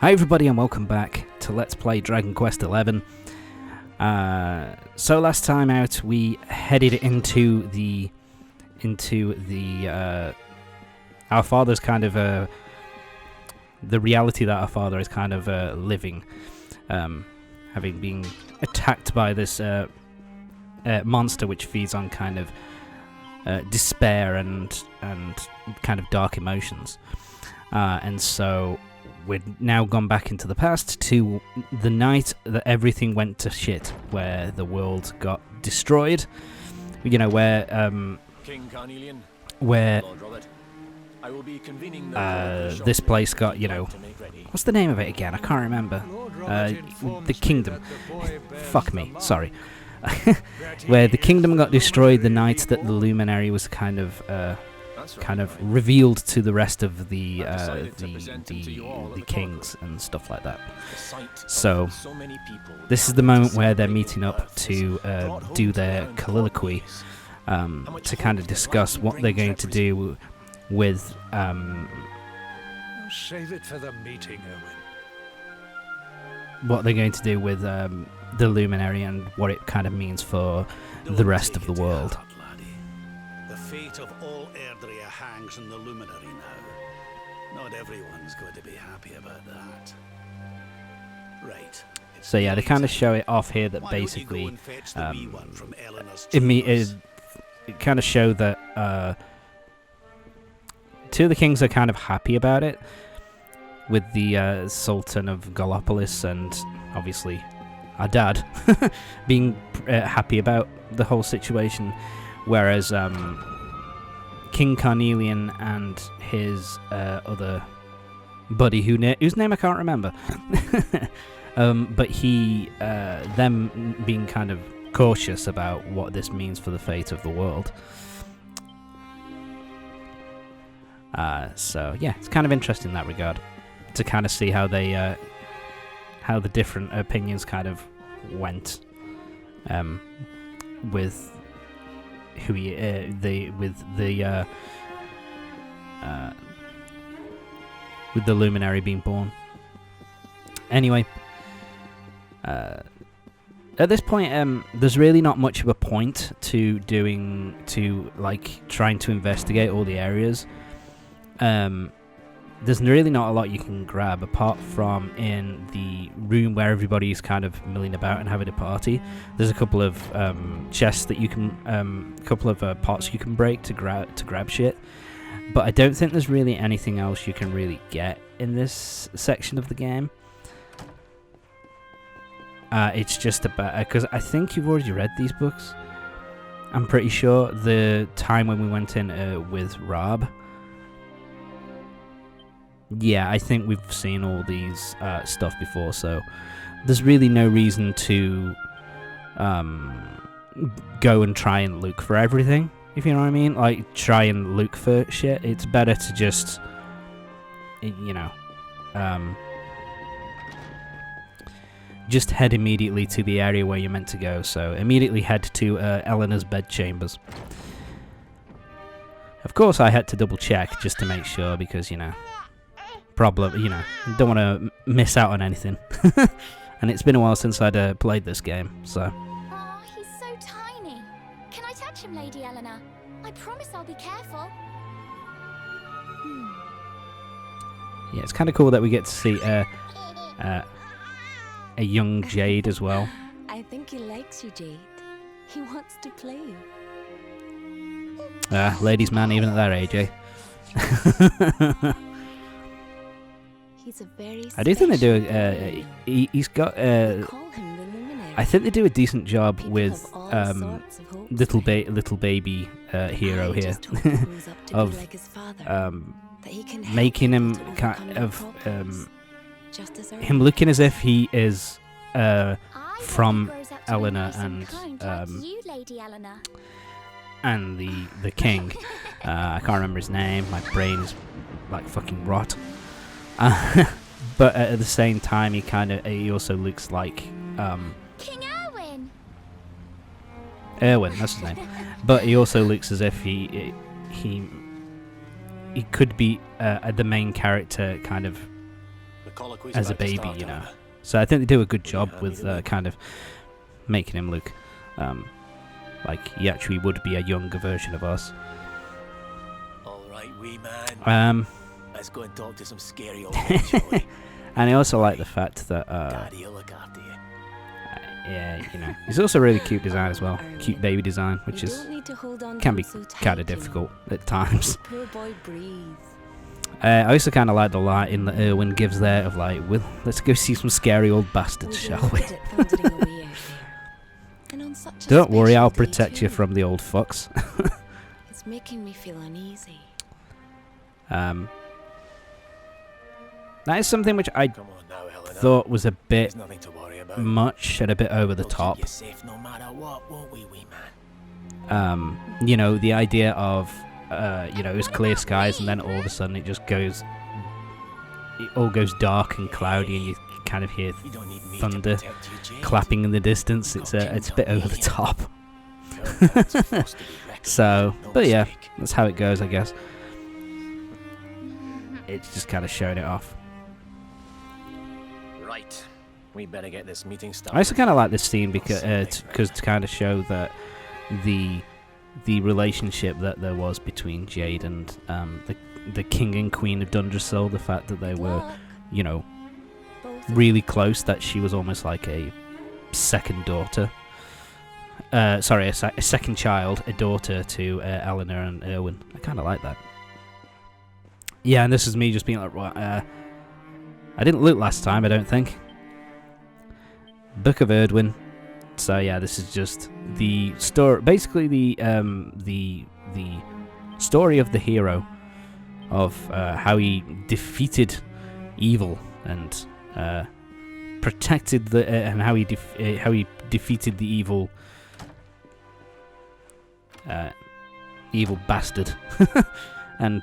Hi everybody and welcome back to Let's Play Dragon Quest XI. So last time out we headed into the our father's kind of the reality that our father is kind of living, having been attacked by this monster which feeds on kind of despair and kind of dark emotions, and so we've now gone back into the past to the night that everything went to shit, where the world got destroyed. You know, where King Carnelian, where Lord Robert, I will be convening this place got, you know, what's the name of it again? I can't remember. The kingdom. Fuck me, sorry. Where the kingdom got destroyed the night that the Luminary was kind of revealed to the rest of the kings and stuff like that. So this is the moment where they're meeting up to do their colloquy, to kind of discuss what they're going to do with save it for the meeting, Owen. what they're going to do with the Luminary and what it kind of means for the rest of the world. The fate of all Erdrea hangs in the Luminary now. Not everyone's going to be happy about that. Right. So yeah, they kind of show it off here that basically it kind of show that two of the kings are kind of happy about it, with the Sultan of Gallopolis and obviously our dad being happy about the whole situation, whereas King Carnelian and his other buddy, whose name I can't remember, but them being kind of cautious about what this means for the fate of the world. So yeah, it's kind of interesting in that regard, to kind of see how they how the different opinions kind of went with who he with the Luminary being born. Anyway, at this point, there's really not much of a point to trying to investigate all the areas. There's really not a lot you can grab apart from in the room where everybody's kind of milling about and having a party. There's a couple of chests that you can, a couple of pots you can break to grab shit. But I don't think there's really anything else you can really get in this section of the game. It's just about, because I think you've already read these books. I'm pretty sure the time when we went in with Rob. Yeah, I think we've seen all these stuff before, so there's really no reason to go and try and look for everything, if you know what I mean. Like, try and look for shit. It's better to just, you know, just head immediately to the area where you're meant to go. So immediately head to Eleanor's bedchambers. Of course, I had to double check just to make sure, because, you know, don't want to miss out on anything. And it's been a while since I'd played this game, so. Oh, he's so tiny. Can I touch him, Lady Eleanor? I promise I'll be careful. Yeah, it's kind of cool that we get to see a young Jade as well. I think he likes you, Jade. He wants to play. Ladies' man, even at that age, eh? He's a very I do think they do. He's got. I think they do a decent job with little baby hero here, of making him kind of him looking as if he is from Eleanor and the king. I can't remember his name. My brain is like fucking rot. But at the same time, he also looks like King Erwin. Erwin, that's his name. But he also looks as if he could be the main character, kind of colloquy's as a about to baby, start, you know. Eleanor. So I think they do a good job handy with little- kind of making him look like he actually would be a younger version of us. All right, wee man. Let's go and talk to some scary old men, shall we? And I also like the fact that Daddy will look after you. yeah, you know, he's also really cute design as well. Cute baby design, which You is don't need to hold on to can be him so kind of tightly. difficult at times. Poor boy breathe. I also kind of like the lighting that Erwin gives there of like, well, let's go see some scary old bastards, Would you shall look we? at it thundering away out there? And on such a Don't worry, special I'll day protect you too. from the old fucks. It's making me feel uneasy. That is something which I Come on now, Eleanor. thought was a bit There's nothing to worry about. much and a bit over the We'll top. keep you safe no matter what, won't we, wee man? You know, the idea of, you know, it was clear skies and then all of a sudden it just goes, it all goes dark and cloudy and you kind of hear You don't need me thunder to protect you, Jade. clapping in the distance. It's a bit over the top. Your dad's a force to be reckoned So, with, no but yeah, mistake. that's how it goes, I guess. It's just kind of showing it off. Right. We better get this meeting started. I also kind of like this scene because to kind of show that the relationship that there was between Jade and the king and queen of Dundrasil, the fact that they were, Look, you know, Both of really close, that she was almost like a second daughter. Sorry, a second child, a daughter to Eleanor and Erwin. I kind of like that. Yeah, and this is me just being like, right, I didn't look last time, I don't think. Book of Erdwin. So yeah, this is just the story, basically the story of the hero, of how he defeated evil and protected the and how he defeated the evil evil bastard and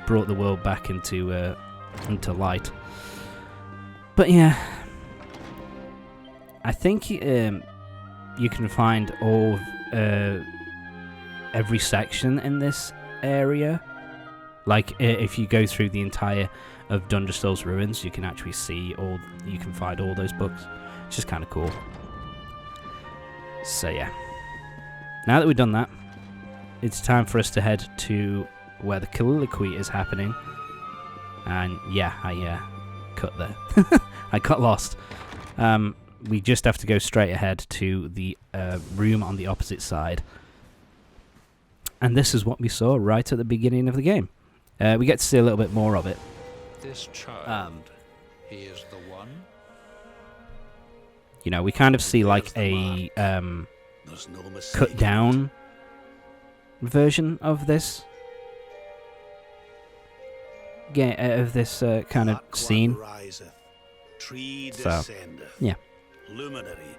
brought the world back into light. But yeah, I think you can find all every section in this area. Like if you go through the entire of Dundrasil's ruins, you can actually see all. You can find all those books, which is kind of cool. So yeah, now that we've done that, it's time for us to head to where the colloquy is happening. And yeah, I cut there. I got lost. We just have to go straight ahead to the room on the opposite side. And this is what we saw right at the beginning of the game. We get to see a little bit more of it. This child, he is the one. You know, we kind of see like a There's no mistake. cut down version of this of this kind of Black one scene. riseth, tree So, descendeth, yeah. luminary,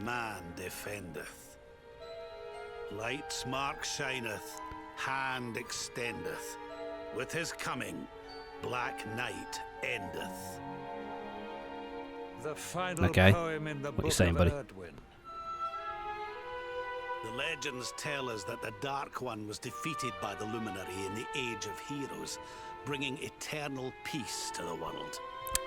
man defendeth. Light's mark shineth, hand extendeth. With his coming, black night endeth. The final Okay. poem in the What you book saying, of buddy? Erdwin. The legends tell us that the Dark One was defeated by the Luminary in the Age of Heroes, bringing eternal peace to the world.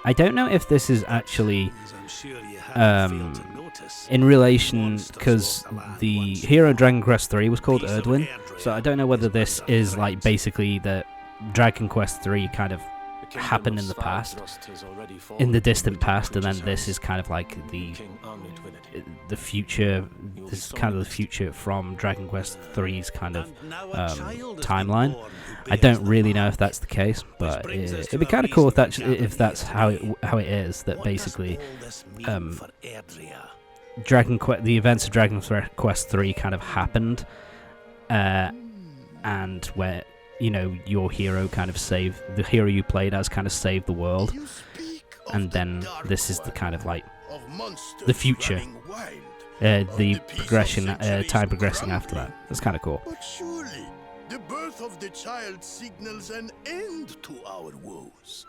I don't know if this is actually As I'm sure you haven't failed to notice, in relation, monsters because walk the land the once hero more. Dragon Quest 3 was called Peace of Erdwin, Erdrea so I don't know whether this is like basically the Dragon Quest 3 kind of The kingdom happened of in the past, Svarthrust has already in fallen the distant into past, and then creature's this hands. is kind of like the King Arnit with it. future. You'll This is be kind of the sorry. future from Dragon Quest 3's kind of And now a child has been timeline. born who I bears don't the really know mark. if that's the case, but brings us it'd to be the kind of cool if reason that's we gathered if that's here how today. it is. That What basically does all this mean um, for Erdrea? the events of Dragon Quest 3 kind of happened, and where, you know, your hero kind of the hero you played as kind of saved the world, You speak of and the then dark this is the one, kind of like of monsters the future. running wild, the the piece of progression, centuries time progressing after that. crumbling. That's kind of cool. But surely the birth of the child signals an end to our woes.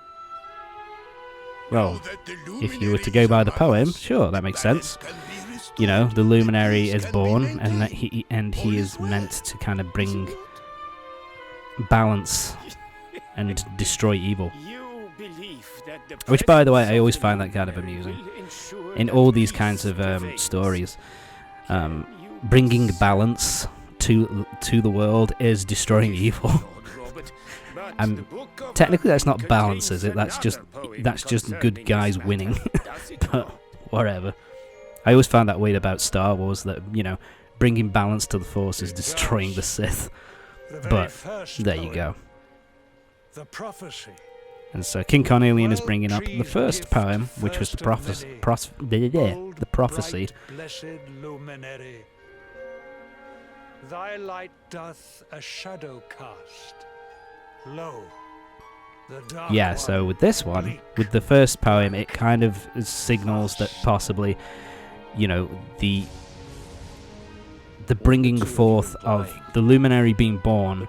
Well, Now that the if you were to luminary go is by the among poem, us, sure, that makes balance sense. can be restored, You know, the luminary peace is can be born, and that maintained. he is meant to kind of bring balance and destroy evil. You Which, by the way, I always find that kind of amusing. In all these kinds of stories, bringing balance to the world is destroying evil. And technically that's not balance, is it? That's just good guys winning. But whatever. I always found that weird about Star Wars, that, you know, bringing balance to the Force is destroying the Sith. But there you go. The prophecy. And so King Carnelian is bringing up the first poem, which was the prophecy. The prophecy. Blessed Luminary, thy light doth a shadow cast. Lo, the dark Yeah, so with this one, with the first poem, it kind of signals that possibly, you know, the bringing forth of the Luminary being born,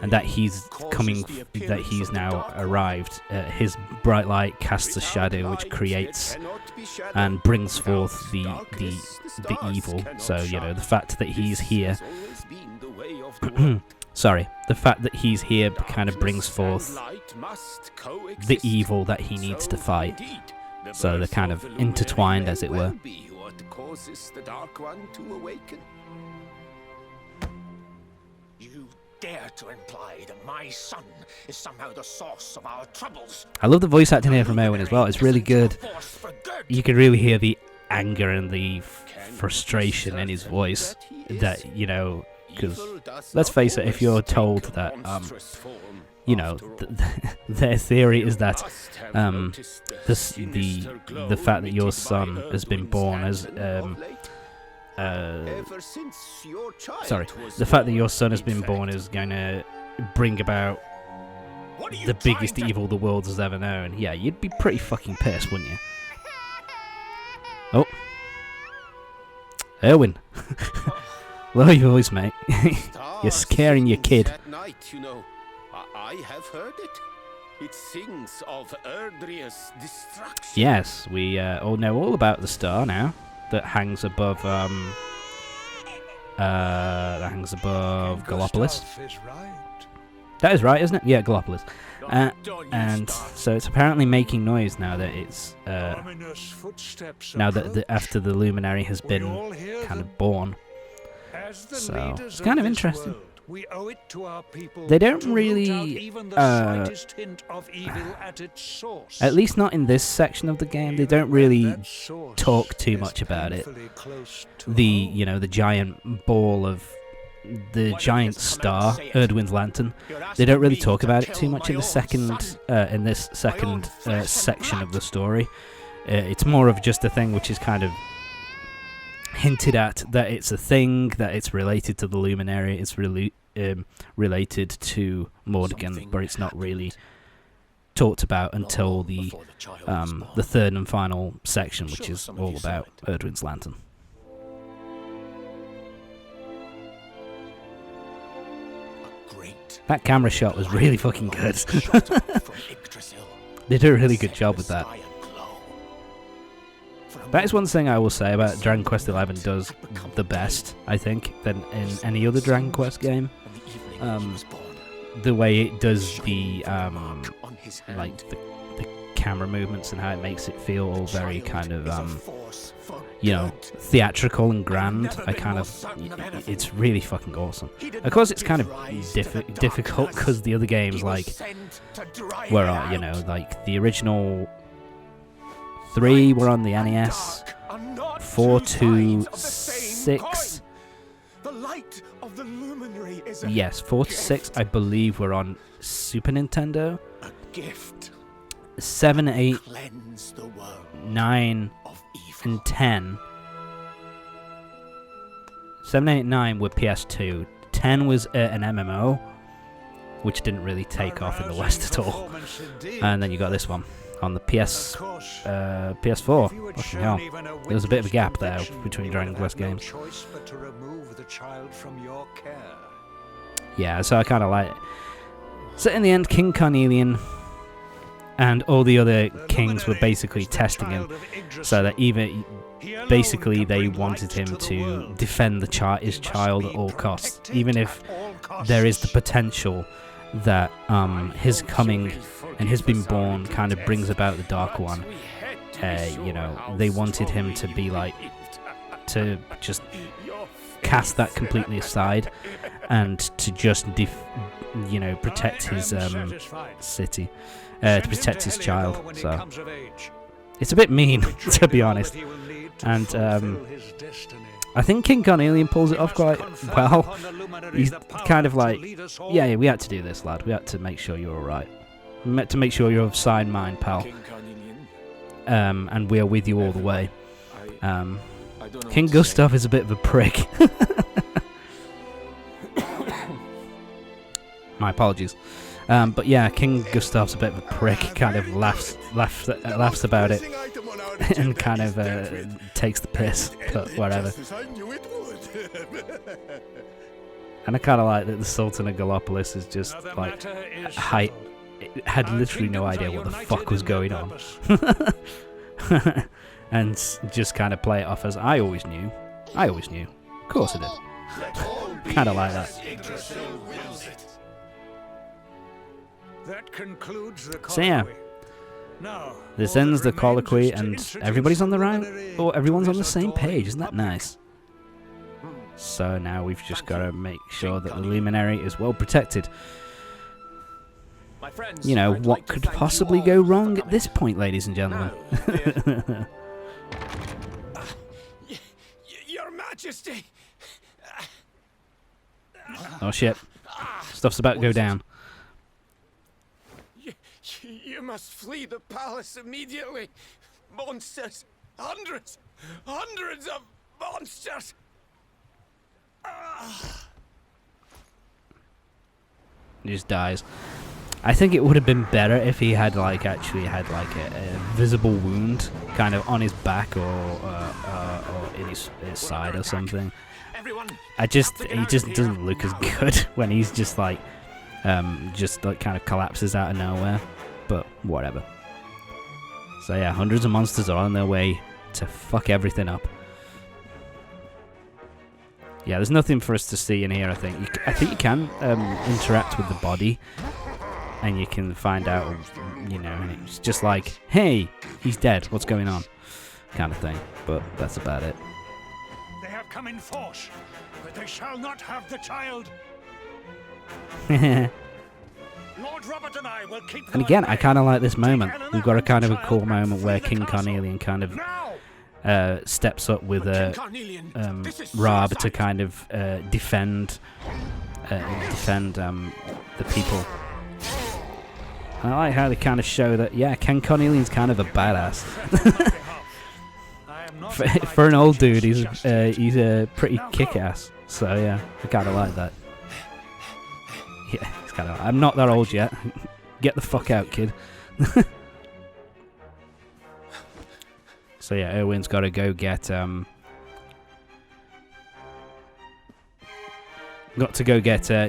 and that he's coming, that he's now arrived. His bright light casts a shadow which creates and brings forth the evil. So, you know, the fact that he's here sorry, the fact that he's here kind of brings forth the evil that he needs to fight. So they're kind of intertwined, as it were. You dare to imply that my son is somehow the source of our troubles? I love the voice acting here from Erwin as well. It's really good. You can really hear the anger and the frustration in his voice. That, you know, because let's face it, if you're told that, you know, their theory is that the fact that your son has been born as sorry, the fact that your son has been born is going to bring about the biggest evil the world has ever known. Yeah, you'd be pretty fucking pissed, wouldn't you? Oh, Erwin. Lower your voice, mate. You're scaring your kid. At night, you know. I have heard it. It sings of Erdria's destruction. Yes, we all know all about the star now that hangs above Gallopolis. That is right, isn't it? Yeah, Gallopolis. And so it's apparently making noise now that it's now that after the Luminary has been kind of born. So it's kind of interesting. They don't really, at least not in this section of the game, they don't really talk too much about it. You know, the giant ball of the giant star, Erdwin's lantern. They don't really talk about it too much in the second, this second section of the story. It's more of just a thing which is kind of hinted at, that it's a thing, that it's related to the Luminary, it's really related to Mordegon, but it's not really talked about until the third and final section, which is all about Erdwin's lantern. That camera shot was really fucking good. They did a really good job with that. That is one thing I will say about Dragon Quest XI does the best, I think, than in any other Dragon Quest game. The way it does the camera movements and how it makes it feel all very kind of you know, theatrical and grand. It's really fucking awesome. Of course, it's kind of difficult because the other games, like, you know, like the original 3 were on the NES, 4 to 6. Yes, 4 to 6, I believe, were on Super Nintendo. 7, 8, 9, and 10. 7, 8, 9 were PS2. 10 was an MMO, which didn't really take off in the West at all. And then you got this one on the PS4. Fucking hell. There was a bit of a gap there between Dragon Quest games. Yeah, so I kind of like it. So in the end, King Carnelian and all the other kings were basically testing him, so that basically they wanted him to defend his child at all costs, even if there is the potential that his coming and his being born kind of brings about the Dark One. You know, they wanted him to be like, to just cast that completely aside and to just protect his city, to protect his child. So it's a bit mean, to be honest. And I think King Carnelian pulls it off quite well. He's kind of like, yeah, we had to do this, lad. We had to make sure you're alright. We had to make sure you're of sound mind, pal. And we are with you all the way. King Gustav is a bit of a prick. My apologies. But yeah, King Gustav's a bit of a prick. Kind of laughs about it, and kind of takes the piss. But whatever. And I kind of like that the Sultan of Gallopolis is just like had literally no idea what the fuck was going on. And just kind of play it off as I always knew. Of course I did. Kind of like that. That concludes the So yeah, this ends the colloquy, and everybody's on the everyone's on the same page. Isn't that nice? So now we've just got to make sure that the Luminary is well protected. You know, what could possibly go wrong at this point, ladies and gentlemen? Your Majesty! Oh shit. Stuff's about to go down. You must flee the palace immediately. Monsters! Hundreds of monsters! He just dies. I think it would have been better if he had actually had a visible wound kind of on his back or in his side or something. He just doesn't look as good when he's just kind of collapses out of nowhere. But whatever. So yeah, hundreds of monsters are on their way to fuck everything up. Yeah, there's nothing for us to see in here. I think you can interact with the body. And you can find out, and it's just like, hey, he's dead, what's going on? Kind of thing. But that's about it. They have come in force, but they shall not have the child. Lord Robert and I will keep them. And again, I kind of like this moment. We've got a kind of a cool moment where King Carnelian kind of steps up with Rob to kind of defend the people. I like how they kind of show that, yeah, King Carnelian's kind of a badass. for an old dude, he's a pretty kick-ass. So yeah, I kind of like that. Yeah, it's kind of. I'm not that old yet. Get the fuck out, kid. So yeah, Erwin's got to go get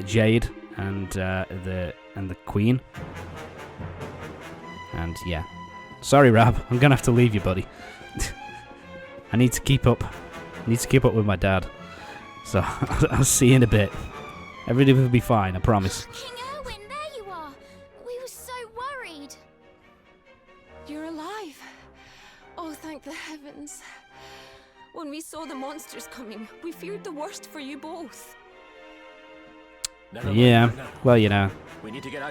Jade and the Queen. And yeah, sorry, Rab, I'm gonna have to leave you, buddy. I need to keep up. With my dad. So I'll see you in a bit. Everything will be fine, I promise. King Erwin, there you are. We were so worried. You're alive. Oh, thank the heavens. When we saw the monsters coming, we feared the worst for you both. Yeah, well,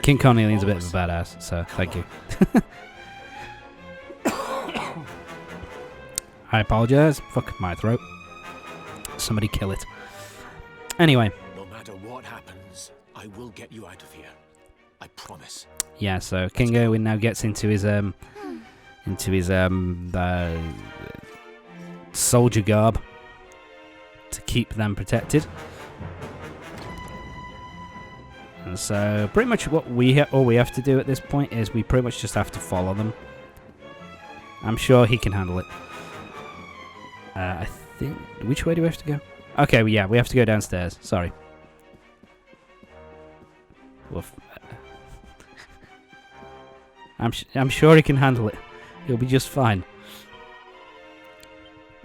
King Carnelian's a bit of a badass, so thank you. I apologize. Fuck my throat. Somebody kill it. Anyway. No matter what happens, I will get you out of here. I promise. Yeah, so King Erwin now gets into his soldier garb to keep them protected. And so pretty much what all we have to do at this point is we pretty much just have to follow them. I'm sure he can handle it. I think, which way do we have to go? Okay, well, yeah, we have to go downstairs. Sorry. Woof. I'm sure he can handle it. He'll be just fine.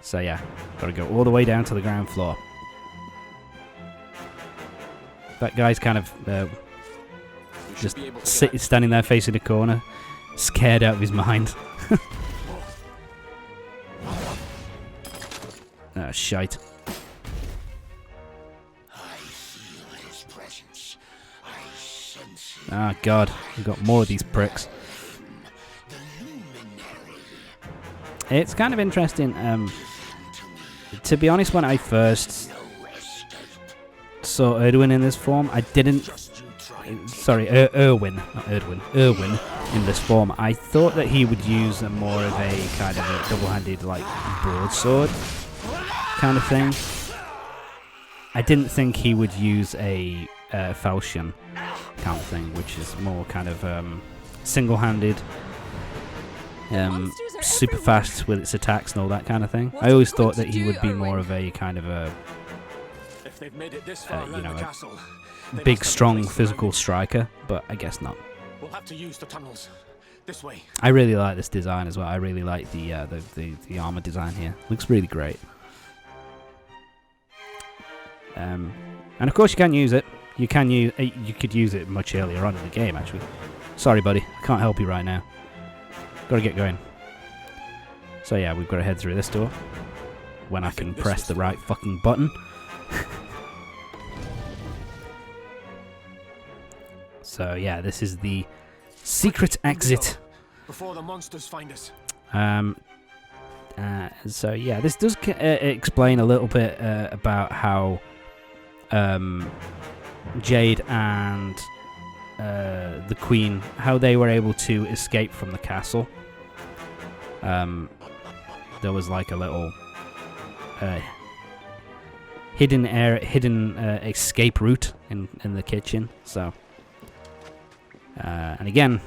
So yeah, gotta go all the way down to the ground floor. That guy's kind of just standing there facing the corner, scared out of his mind. Ah, shite. Ah, God, we've got more of these pricks. It's kind of interesting. To be honest, when I first saw Erdwin in this form, I didn't... Sorry, Erwin, not Erdwin. Erwin in this form. I thought that he would use more of a kind of a double-handed, like, broadsword kind of thing. I didn't think he would use a falchion kind of thing, which is more kind of single-handed, super fast with its attacks and all that kind of thing. I always thought that he would be more of a kind of a, you know, a big, strong, physical striker, but I guess not. We'll have to use the tunnels. This way. I really like this design as well. I really like the armor design here. Looks really great. And of course you can use it. You could use it much earlier on in the game, actually. Sorry, buddy. I can't help you right now. Gotta get going. So yeah, we've got to head through this door. When I can press the right fucking button. So yeah, this is the secret exit. Before the monsters find us. So yeah, this does explain a little bit about how Jade and the Queen, how they were able to escape from the castle. There was like a little hidden escape route in the kitchen. So, and again,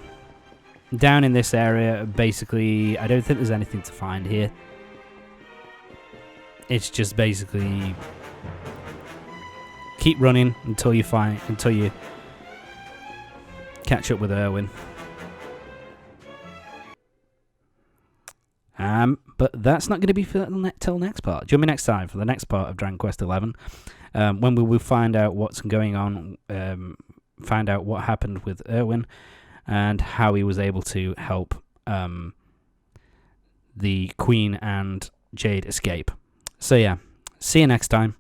down in this area, basically, I don't think there's anything to find here. It's just basically keep running until you catch up with Erwin. But that's not going to be till next part. Join me next time for the next part of Dragon Quest XI, when we will find out what's going on, find out what happened with Erwin, and how he was able to help the Queen and Jade escape. So yeah, see you next time.